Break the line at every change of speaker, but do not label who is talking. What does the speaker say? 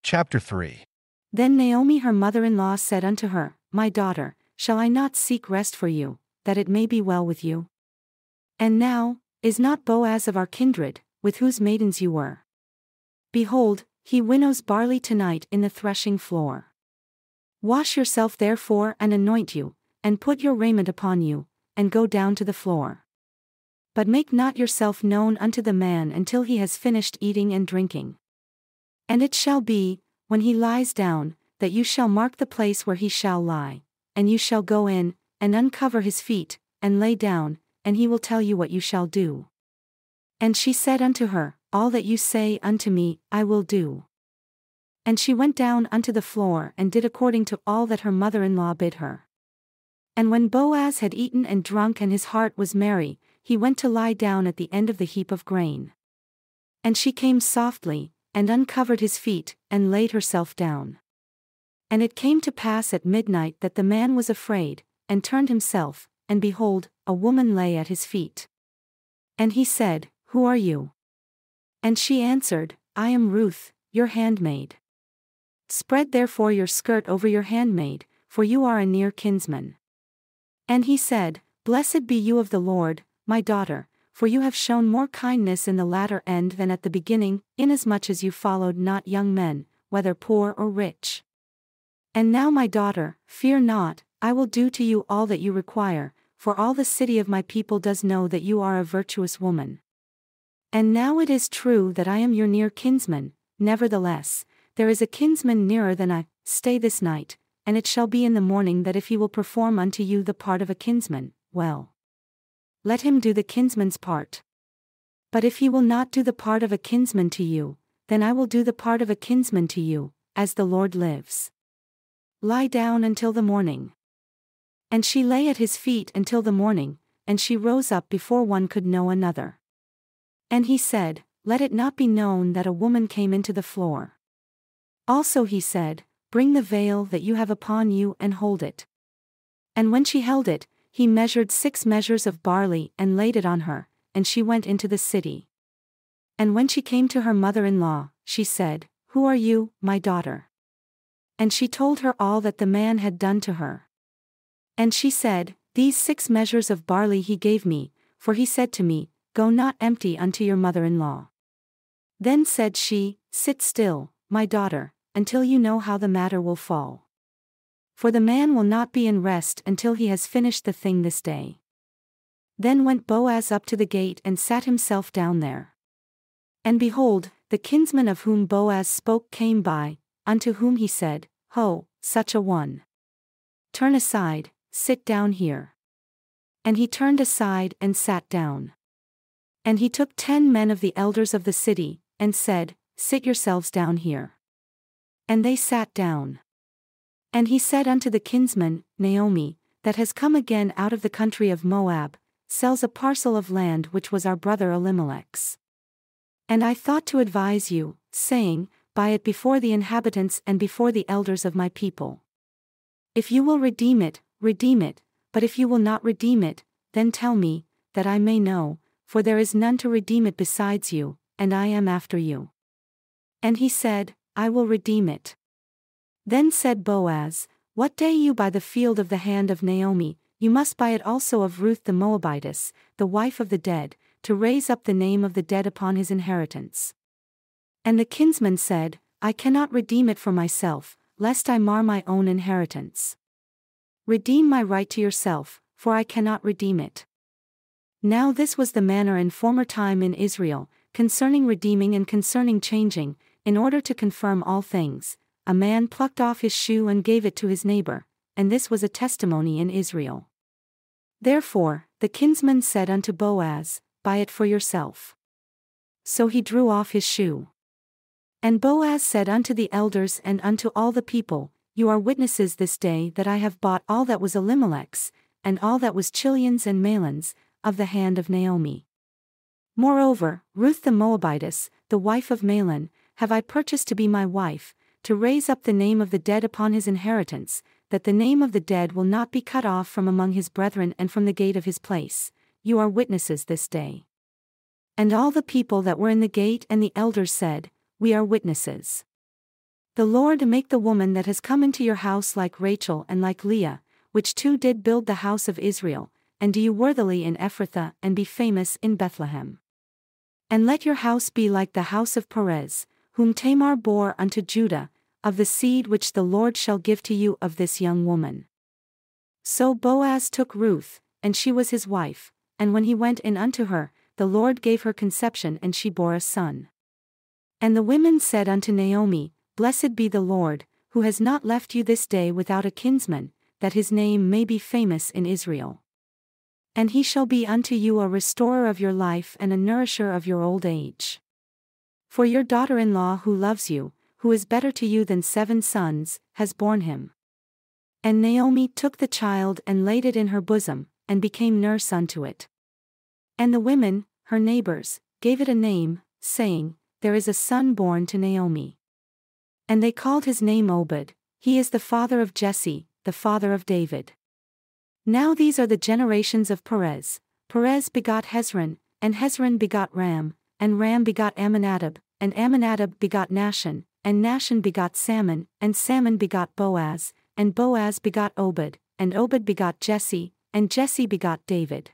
Chapter 3.
Then Naomi her mother-in-law said unto her, My daughter, shall I not seek rest for you, that it may be well with you? And now, is not Boaz of our kindred, with whose maidens you were? Behold, he winnows barley tonight in the threshing floor. Wash yourself therefore and anoint you, and put your raiment upon you, and go down to the floor. But make not yourself known unto the man until he has finished eating and drinking. And it shall be, when he lies down, that you shall mark the place where he shall lie, and you shall go in, and uncover his feet, and lay down, and he will tell you what you shall do. And she said unto her, All that you say unto me, I will do. And she went down unto the floor and did according to all that her mother-in-law bid her. And when Boaz had eaten and drunk and his heart was merry, he went to lie down at the end of the heap of grain. And she came softly, and uncovered his feet, and laid herself down. And it came to pass at midnight that the man was afraid, and turned himself, and behold, a woman lay at his feet. And he said, Who are you? And she answered, I am Ruth, your handmaid. Spread therefore your skirt over your handmaid, for you are a near kinsman. And he said, Blessed be you of the Lord, my daughter, for you have shown more kindness in the latter end than at the beginning, inasmuch as you followed not young men, whether poor or rich. And now my daughter, fear not, I will do to you all that you require, for all the city of my people does know that you are a virtuous woman. And now it is true that I am your near kinsman, nevertheless, there is a kinsman nearer than I. Stay this night, and it shall be in the morning that if he will perform unto you the part of a kinsman, well, let him do the kinsman's part. But if he will not do the part of a kinsman to you, then I will do the part of a kinsman to you, as the Lord lives. Lie down until the morning. And she lay at his feet until the morning, and she rose up before one could know another. And he said, Let it not be known that a woman came into the floor. Also he said, Bring the veil that you have upon you and hold it. And when she held it, he measured 6 measures of barley and laid it on her, and she went into the city. And when she came to her mother-in-law, she said, Who are you, my daughter? And she told her all that the man had done to her. And she said, These 6 measures of barley he gave me, for he said to me, Go not empty unto your mother-in-law. Then said she, Sit still, my daughter, until you know how the matter will fall. For the man will not be in rest until he has finished the thing this day. Then went Boaz up to the gate and sat himself down there. And behold, the kinsman of whom Boaz spoke came by, unto whom he said, Ho, such a one. Turn aside, sit down here. And he turned aside and sat down. And he took 10 men of the elders of the city, and said, Sit yourselves down here. And they sat down. And he said unto the kinsman, Naomi, that has come again out of the country of Moab, sells a parcel of land which was our brother Elimelech's. And I thought to advise you, saying, Buy it before the inhabitants and before the elders of my people. If you will redeem it, but if you will not redeem it, then tell me, that I may know, for there is none to redeem it besides you, and I am after you. And he said, I will redeem it. Then said Boaz, What day you buy the field of the hand of Naomi, you must buy it also of Ruth the Moabitess, the wife of the dead, to raise up the name of the dead upon his inheritance. And the kinsman said, I cannot redeem it for myself, lest I mar my own inheritance. Redeem my right to yourself, for I cannot redeem it. Now this was the manner in former time in Israel, concerning redeeming and concerning changing, in order to confirm all things, a man plucked off his shoe and gave it to his neighbor, and this was a testimony in Israel. Therefore, the kinsman said unto Boaz, Buy it for yourself. So he drew off his shoe. And Boaz said unto the elders and unto all the people, You are witnesses this day that I have bought all that was Elimelech's, and all that was Chilion's and Mahlon's, of the hand of Naomi. Moreover, Ruth the Moabitess, the wife of Mahlon, have I purchased to be my wife, to raise up the name of the dead upon his inheritance, that the name of the dead will not be cut off from among his brethren and from the gate of his place. You are witnesses this day. And all the people that were in the gate and the elders said, We are witnesses. The Lord make the woman that has come into your house like Rachel and like Leah, which two did build the house of Israel, and do you worthily in Ephrathah and be famous in Bethlehem. And let your house be like the house of Perez, whom Tamar bore unto Judah, of the seed which the Lord shall give to you of this young woman. So Boaz took Ruth, and she was his wife, and when he went in unto her, the Lord gave her conception and she bore a son. And the women said unto Naomi, Blessed be the Lord, who has not left you this day without a kinsman, that his name may be famous in Israel. And he shall be unto you a restorer of your life and a nourisher of your old age. For your daughter-in-law who loves you, who is better to you than 7 sons, has borne him. And Naomi took the child and laid it in her bosom, and became nurse unto it. And the women, her neighbors, gave it a name, saying, There is a son born to Naomi. And they called his name Obed, he is the father of Jesse, the father of David. Now these are the generations of Perez. Perez begot Hezron, and Hezron begot Ram, and Ram begot Amminadab, and Amminadab begot Nahshon, and Nahshon begot Salmon, and Salmon begot Boaz, and Boaz begot Obed, and Obed begot Jesse, and Jesse begot David.